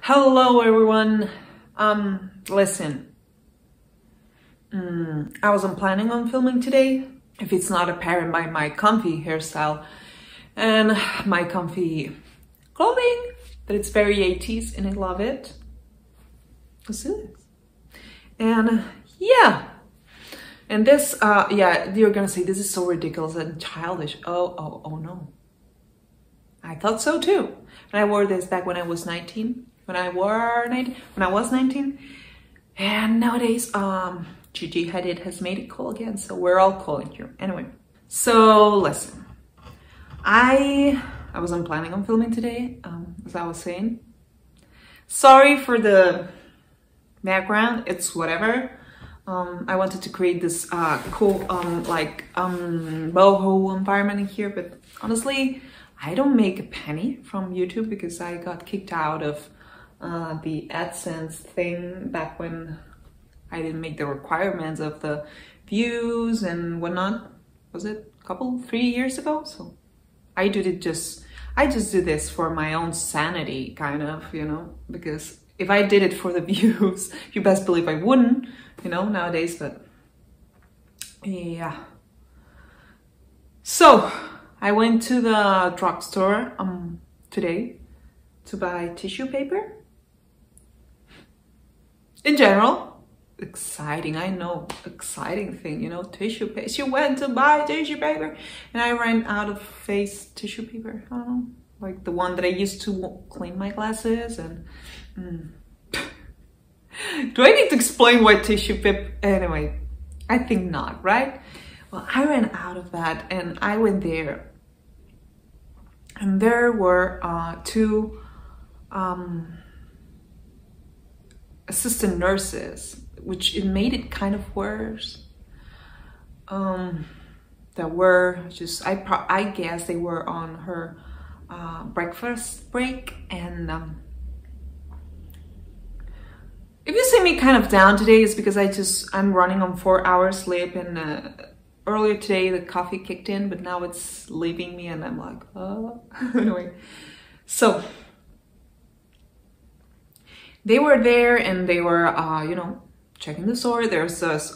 Hello everyone. Listen, I wasn't planning on filming today, if it's not apparent by my comfy hairstyle and my comfy clothing, that it's very 80s and I love it. Let's do this. And yeah, and this, yeah, you're gonna say this is so ridiculous and childish. Oh no. I thought so too. And I wore this back when I was 19. When I was 19, and nowadays Gigi Hadid has made it cool again, so we're all cool in here. Anyway, so listen, I wasn't planning on filming today, as I was saying. Sorry for the background, it's whatever. I wanted to create this cool boho environment in here, but honestly, I don't make a penny from YouTube because I got kicked out of the AdSense thing back when I didn't make the requirements of the views and whatnot. Was it a couple, 3 years ago? So I just do this for my own sanity, kind of, you know, because if I did it for the views, you best believe I wouldn't, you know, nowadays, but yeah. So I went to the drugstore today to buy tissue paper. In general, exciting, I know, exciting thing, you know, tissue paper. She went to buy tissue paper and I ran out of face tissue paper. I don't know, like the one that I used to clean my glasses and... Do I need to explain why tissue paper? Anyway, I think not, right? Well, I ran out of that and I went there. And there were two assistant nurses, which it made it kind of worse. That were just, I guess they were on her breakfast break. And if you see me kind of down today, it's because I'm running on 4 hours sleep, and earlier today the coffee kicked in, but now it's leaving me and I'm like, oh. Anyway, so they were there and they were, you know, checking the store. There's this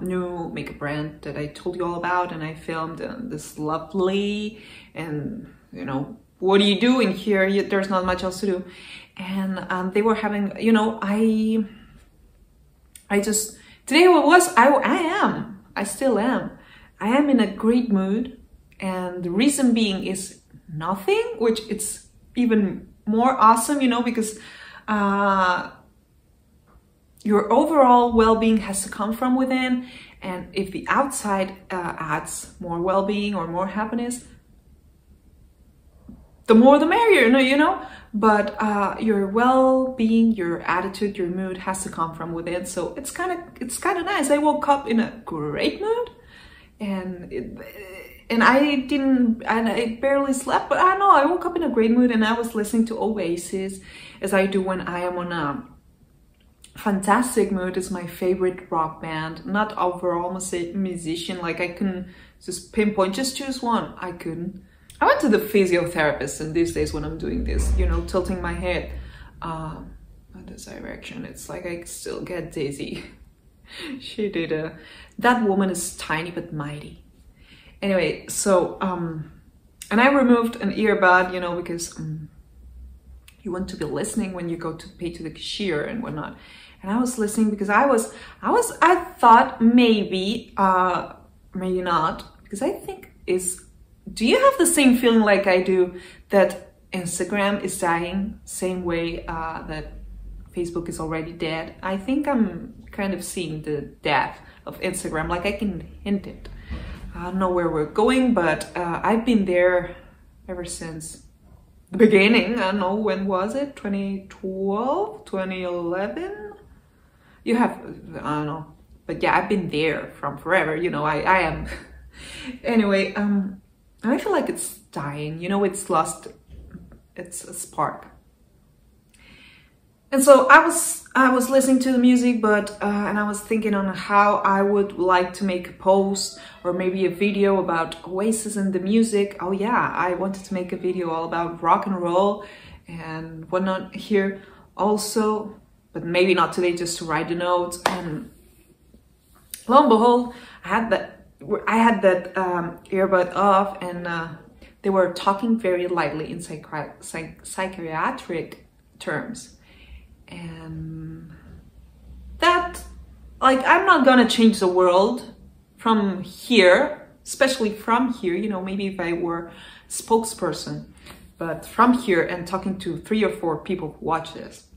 new makeup brand that I told you all about, and I filmed this lovely, and you know, what do you do in here? There's not much else to do. And they were having, you know, I still am. I am in a great mood, and the reason being is nothing, which it's even more awesome, you know, because your overall well-being has to come from within, and if the outside adds more well-being or more happiness, the more the merrier, you know. But your well-being, your attitude, your mood has to come from within. So it's kind of nice. I woke up in a great mood, and I barely slept, but I know I woke up in a great mood, and I was listening to Oasis, as I do when I am on a fantastic mood. It's my favorite rock band. Not overall musician, like I couldn't just pinpoint, just choose one. I couldn't. I went to the physiotherapist, and these days when I'm doing this, you know, tilting my head in this direction, it's like I still get dizzy. She did that woman is tiny but mighty. Anyway, so and I removed an earbud, you know, because you want to be listening when you go to pay to the cashier and whatnot. And I was listening because I thought maybe maybe not, because I think do you have the same feeling like I do, that Instagram is dying same way that Facebook is already dead? I think I'm kind of seeing the death of Instagram, like I can hint it. I don't know where we're going, but I've been there ever since the beginning. I don't know, when was it? 2012, 2011? You have, I don't know. But yeah, I've been there from forever, you know, I am. Anyway, I feel like it's dying, you know, it's lost its spark. And so I was listening to the music, but and I was thinking on how I would like to make a post or maybe a video about Oasis and the music. Oh yeah, I wanted to make a video all about rock and roll and whatnot here. also, but maybe not today, just to write the notes. And lo and behold, I had that earbud off, and they were talking very lightly in psychiatric terms. And that, like, I'm not gonna change the world from here, especially from here, you know, maybe if I were a spokesperson, but from here and talking to 3 or 4 people who watch this,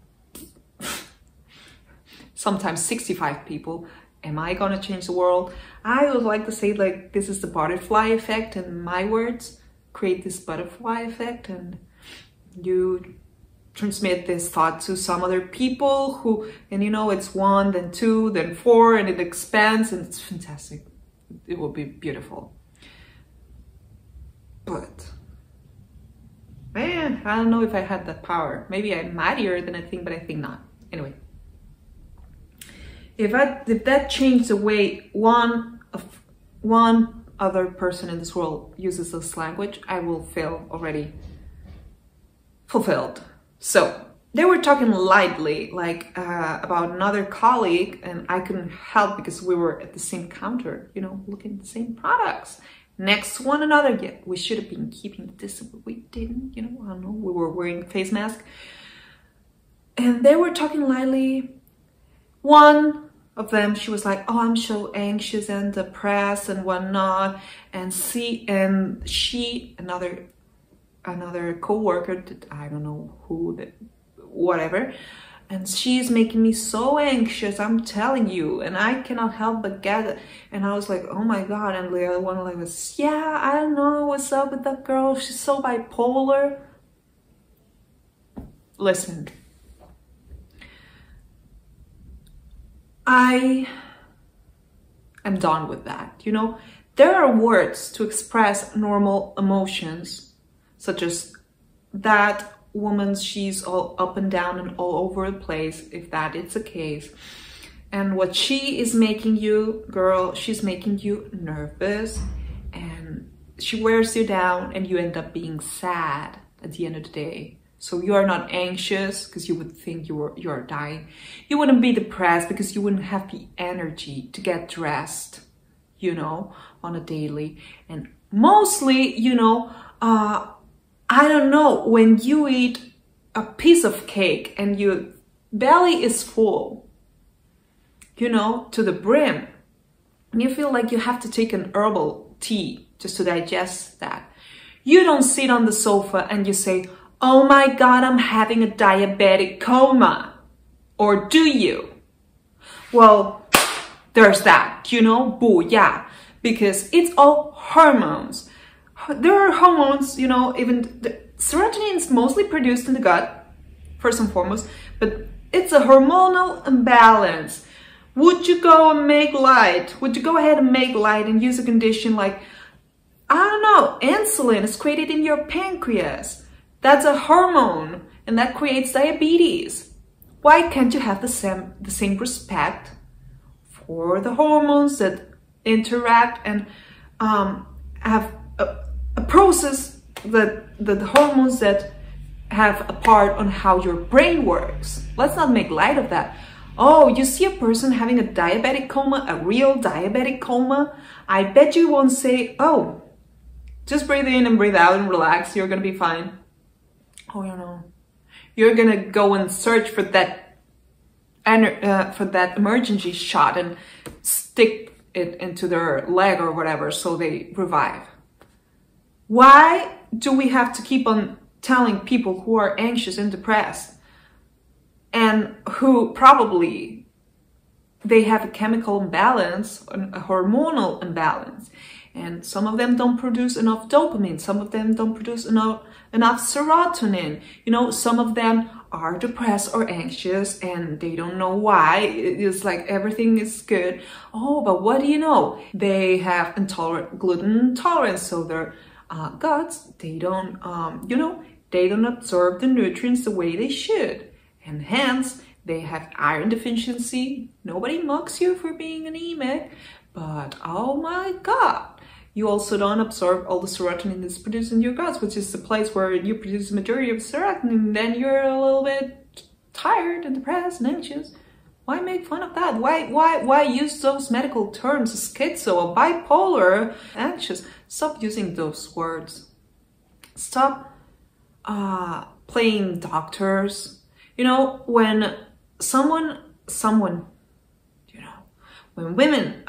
sometimes 65 people, am I gonna change the world? I would like to say, like, this is the butterfly effect, and my words create this butterfly effect, and you transmit this thought to some other people who, and you know, it's 1, then 2, then 4, and it expands, and it's fantastic. It will be beautiful. But man, I don't know if I had that power. Maybe I'm mightier than I think, but I think not. Anyway, if that changed the way one other person in this world uses this language, I will feel already fulfilled. So they were talking lightly, like about another colleague, and I couldn't help because we were at the same counter, you know, looking at the same products next to one another. Yet we should have been keeping the distance, but we didn't, you know. I don't know, we were wearing face masks, and they were talking lightly. One of them, she was like, "Oh, I'm so anxious and depressed and whatnot," and another co-worker that I don't know who, that whatever, and she's making me so anxious, I'm telling you, and I cannot help but get it. And I was like, oh my god. And the other one like was, yeah, I don't know what's up with that girl, she's so bipolar. Listen, I am done with that, you know. There are words to express normal emotions, such as that woman, she's all up and down and all over the place, if that is the case. And what she is making you, girl, she's making you nervous, and she wears you down, and you end up being sad at the end of the day. So you are not anxious because you would think you are dying. You wouldn't be depressed because you wouldn't have the energy to get dressed, you know, on a daily. And mostly, you know, I don't know, when you eat a piece of cake and your belly is full, you know, to the brim, and you feel like you have to take an herbal tea just to digest that, you don't sit on the sofa and you say, oh my god, I'm having a diabetic coma. Or do you? Well, there's that, you know, booyah, because it's all hormones. There are hormones, you know, even the serotonin is mostly produced in the gut, first and foremost, but it's a hormonal imbalance. Would you go and make light? Would you go ahead and make light and use a condition like, I don't know, insulin is created in your pancreas? That's a hormone, and that creates diabetes. Why can't you have the same respect for the hormones that interact and have a process that the hormones that have a part on how your brain works? Let's not make light of that. Oh, you see a person having a diabetic coma, a real diabetic coma, I bet you won't say, oh, just breathe in and breathe out and relax, you're gonna be fine. Oh, you know, you're gonna go and search for that emergency shot and stick it into their leg or whatever so they revive. Why do we have to keep on telling people who are anxious and depressed and who probably they have a chemical imbalance, a hormonal imbalance, and some of them don't produce enough dopamine, some of them don't produce enough serotonin, you know, some of them are depressed or anxious and they don't know why. It's like everything is good. Oh, but what do you know? They have gluten intolerance, so their guts, they don't, you know, they don't absorb the nutrients the way they should, and hence they have iron deficiency. Nobody mocks you for being anemic, but oh my god, you also don't absorb all the serotonin that's produced in your guts, which is the place where you produce the majority of serotonin. Then you're a little bit tired and depressed and anxious. Why make fun of that? Why use those medical terms, schizo, or bipolar, anxious? Stop using those words. Stop playing doctors. You know, when someone, you know, when women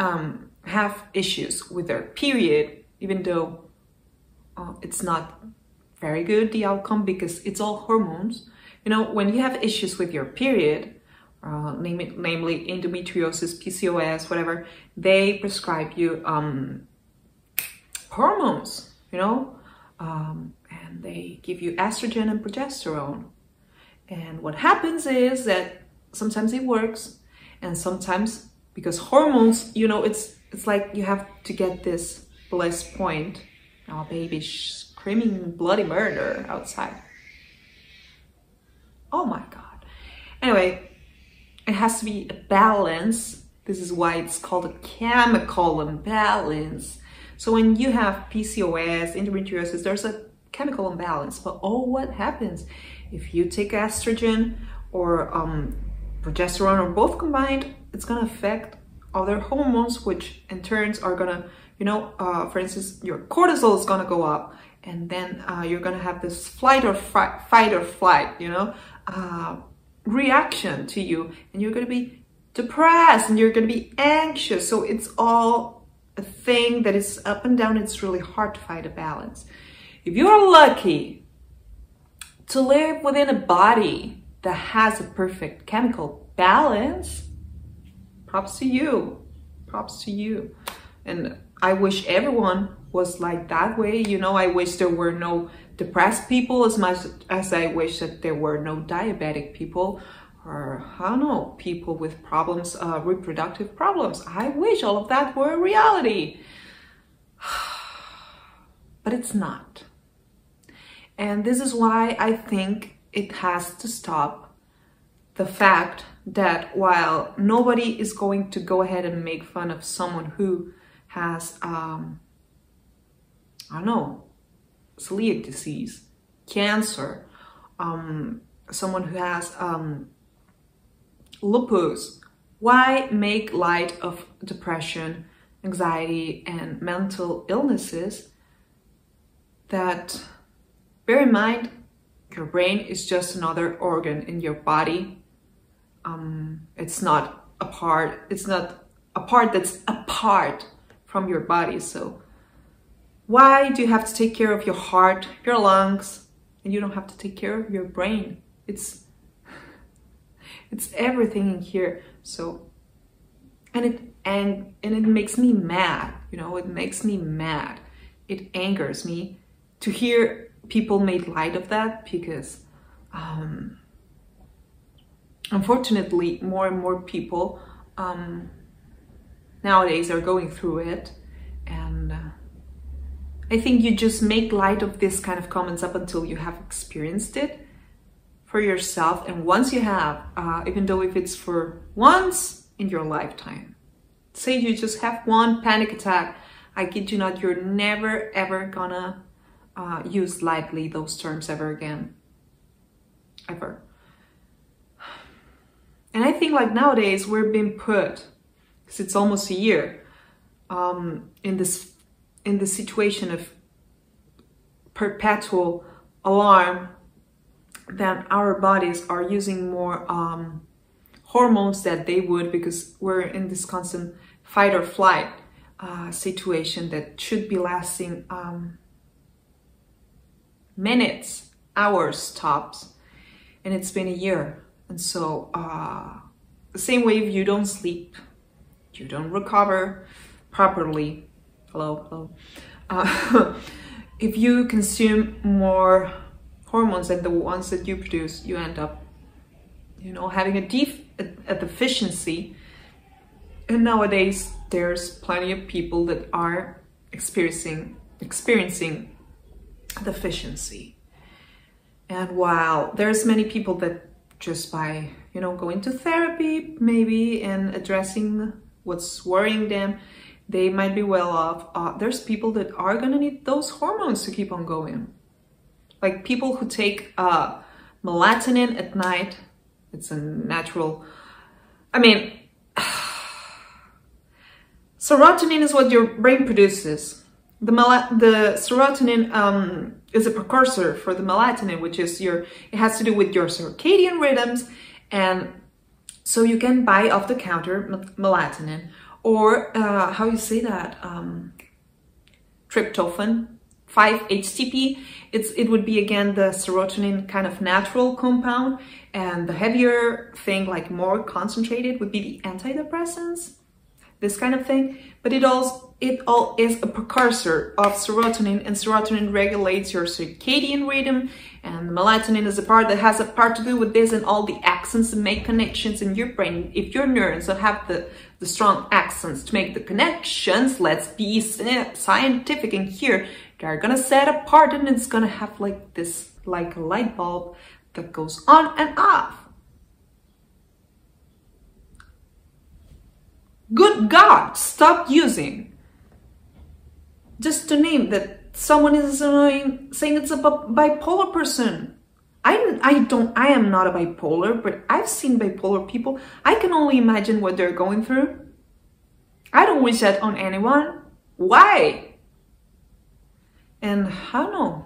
have issues with their period, even though it's not very good, the outcome, because it's all hormones. You know, when you have issues with your period, namely endometriosis, PCOS, whatever, they prescribe you hormones, you know, and they give you estrogen and progesterone. And what happens is that sometimes it works, and sometimes, because hormones, you know, it's like you have to get this bliss point. Now, baby screaming bloody murder outside. Oh my God. Anyway, it has to be a balance. This is why it's called a chemical imbalance. So when you have PCOS, endometriosis, there's a chemical imbalance. But oh, what happens if you take estrogen or progesterone or both combined? It's gonna affect other hormones, which in turns are gonna, you know, for instance, your cortisol is gonna go up, and then you're gonna have this fight or flight, you know, reaction to you, and you're gonna be depressed and you're gonna be anxious. So it's all a thing that is up and down. It's really hard to find a balance. If you're lucky to live within a body that has a perfect chemical balance, props to you. Props to you. And I wish everyone was like that way. You know, I wish there were no depressed people as much as I wish that there were no diabetic people, or I don't know, people with problems, reproductive problems. I wish all of that were a reality. But it's not. And this is why I think it has to stop. The fact that while nobody is going to go ahead and make fun of someone who has, I don't know, celiac disease, cancer, someone who has lupus, why make light of depression, anxiety, and mental illnesses that, bear in mind, your brain is just another organ in your body. It's not a part, it's not a part that's apart from your body. So why do you have to take care of your heart, your lungs, and you don't have to take care of your brain? It's everything in here. So, and it makes me mad, you know, it makes me mad. It angers me to hear people make light of that, because unfortunately more and more people nowadays are going through it. And I think you just make light of this kind of comments up until you have experienced it for yourself. And once you have, even though if it's for once in your lifetime, say you just have one panic attack, I kid you not, you're never ever gonna use lightly those terms ever again. Ever. And I think like nowadays we're being put, because it's almost a year, in the situation of perpetual alarm, that our bodies are using more hormones that they would, because we're in this constant fight or flight situation that should be lasting minutes, hours tops, and it's been a year. And so the same way, if you don't sleep, you don't recover properly, if you consume more hormones than the ones that you produce, you end up, you know, having a deficiency. And nowadays there's plenty of people that are experiencing deficiency. And while there's many people that just by, you know, going to therapy maybe and addressing what's worrying them, they might be well off, there's people that are gonna need those hormones to keep on going. Like people who take melatonin at night, It's a natural, I mean, serotonin is what your brain produces. The serotonin is a precursor for the melatonin, which is it has to do with your circadian rhythms. And so you can buy off the counter melatonin, or how you say that, tryptophan, 5-HTP. It would be again the serotonin kind of natural compound, and the heavier thing, like more concentrated, would be the antidepressants, this kind of thing. But it all is a precursor of serotonin, and serotonin regulates your circadian rhythm, and melatonin is a part that has a part to do with this, and all the axons that make connections in your brain. If your neurons don't have the strong axons to make the connections, let's be scientific in here, they're gonna set apart, and it's gonna have like this, like a light bulb that goes on and off. Good God, stop using. Just to name that someone is annoying, saying it's a bipolar person. I am not a bipolar, but I've seen bipolar people. I can only imagine what they're going through. I don't wish that on anyone. Why? And I don't know.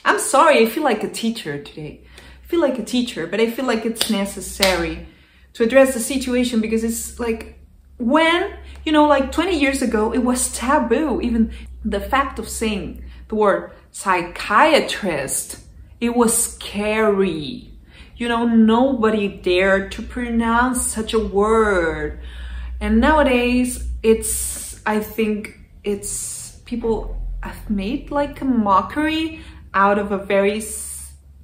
I'm sorry, I feel like a teacher today. I feel like a teacher, but I feel like it's necessary to address the situation, because it's like, when, you know, like 20 years ago, it was taboo. Even the fact of saying the word psychiatrist, it was scary. You know, nobody dared to pronounce such a word. And nowadays, I think people have made like a mockery out of a very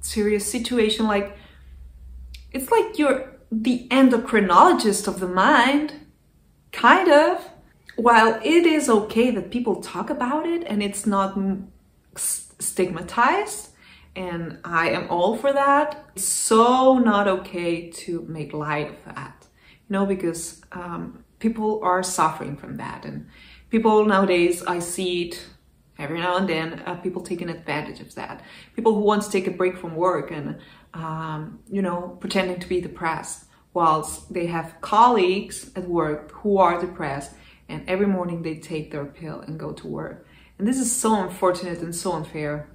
serious situation. Like, it's like you're the endocrinologist of the mind. Kind of. While it is okay that people talk about it and it's not stigmatized, and I am all for that, it's so not okay to make light of that, you know, because people are suffering from that, and people nowadays, I see it every now and then, people taking advantage of that. People who want to take a break from work and, you know, pretending to be depressed, whilst they have colleagues at work who are depressed, and every morning they take their pill and go to work. And this is so unfortunate and so unfair.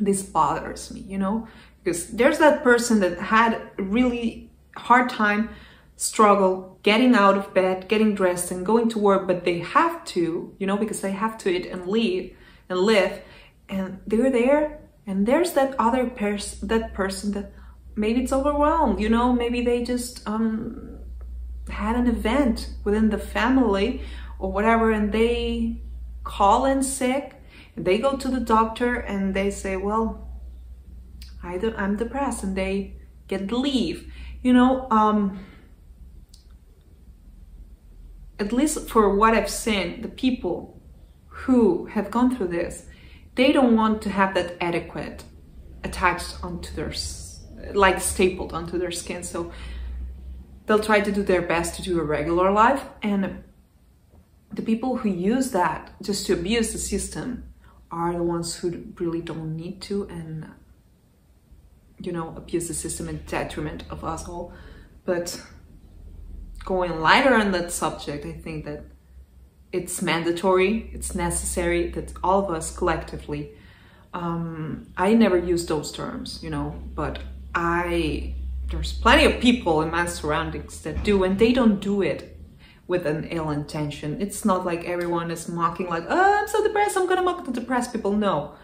This bothers me, you know, because there's that person that had a really hard time, struggle, getting out of bed, getting dressed and going to work, but they have to, you know, because they have to eat and live, and they're there, and there's that other person, that maybe it's overwhelmed, you know, maybe they just had an event within the family or whatever, and they call in sick, and they go to the doctor and they say, well, I'm depressed, and they get leave, you know. At least for what I've seen, the people who have gone through this, they don't want to have that adequate attached onto their, like stapled onto their skin. So they'll try to do their best to do a regular life. And the people who use that just to abuse the system are the ones who really don't need to, and, you know, abuse the system in detriment of us all. But going lighter on that subject, I think that it's mandatory, it's necessary that all of us collectively, I never use those terms, you know, but there's plenty of people in my surroundings that do, and they don't do it with an ill intention. It's not like everyone is mocking, like, oh, I'm so depressed, I'm gonna mock the depressed people. No,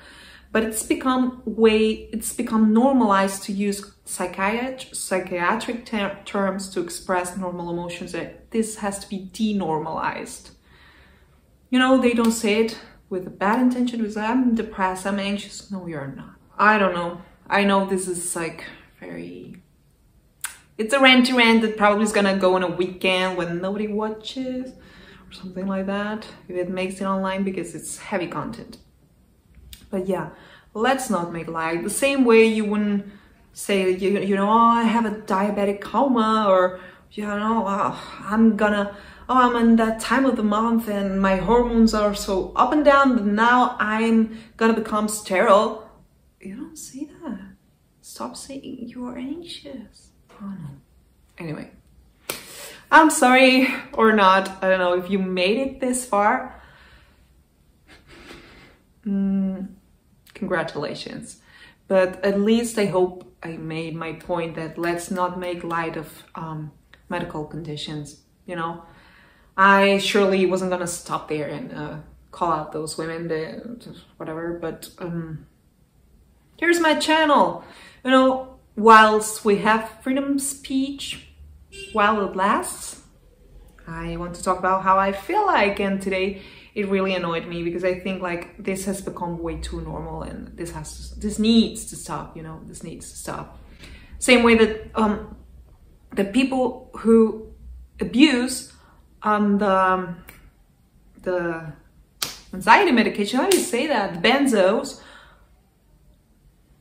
but it's become normalized to use psychiatric terms to express normal emotions. That this has to be denormalized. You know, they don't say it with a bad intention, because I'm depressed, I'm anxious. No, you're not. I don't know. I know this is like it's a rant that probably is gonna go on a weekend when nobody watches or something like that, if it makes it online, because it's heavy content. But yeah, let's not make light. The same way you wouldn't say, you know, oh, I have a diabetic coma, or, you know, oh, I'm in that time of the month and my hormones are so up and down that now I'm gonna become sterile. You don't say that. Stop saying you are anxious. Oh no. Anyway, I'm sorry or not. I don't know if you made it this far. Congratulations. But at least I hope I made my point that let's not make light of medical conditions, you know. I surely wasn't gonna stop there and call out those women, whatever, but here's my channel. You know, whilst we have freedom of speech while it lasts, I want to talk about how I feel like, and today it really annoyed me because I think like this has become way too normal and this needs to stop, you know, this needs to stop. Same way that the people who abuse the anxiety medication, how do you say that? The benzos.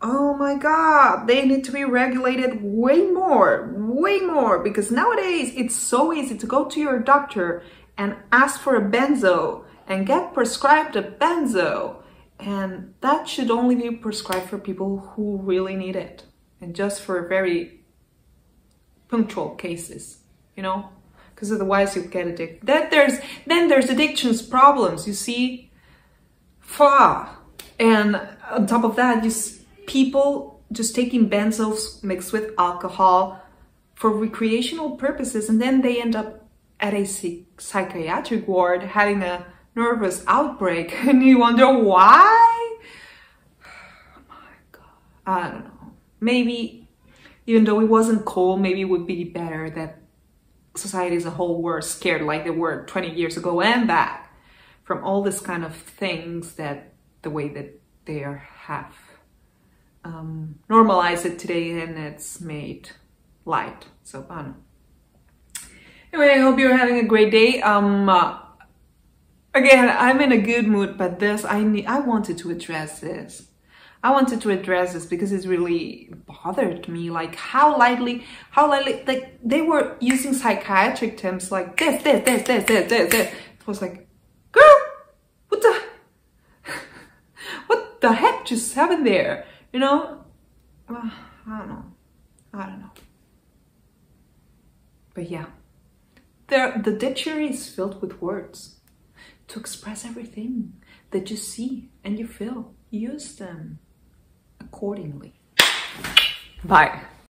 Oh my God, they need to be regulated way more, because nowadays it's so easy to go to your doctor and ask for a benzo and get prescribed a benzo. And that should only be prescribed for people who really need it and just for very punctual cases, you know, because otherwise you get addicted. Then there's addictions problems, you see. And on top of that, people just taking benzos mixed with alcohol for recreational purposes, and then they end up at a psychiatric ward having a nervous outbreak, and you wonder why? Oh my God, I don't know. Maybe, even though it wasn't cool, maybe it would be better that society as a whole were scared like they were 20 years ago and back from all this kind of things, that the way that they have normalized it today, and it's made light. So I don't know. Anyway, I hope you're having a great day. Again, I'm in a good mood, but I wanted to address this. I wanted to address this because it's really bothered me. Like how lightly, like they were using psychiatric terms like this. It was like, girl, what the heck just happened there? You know? I don't know. But yeah, the dictionary is filled with words to express everything that you see and you feel. Use them accordingly. Bye.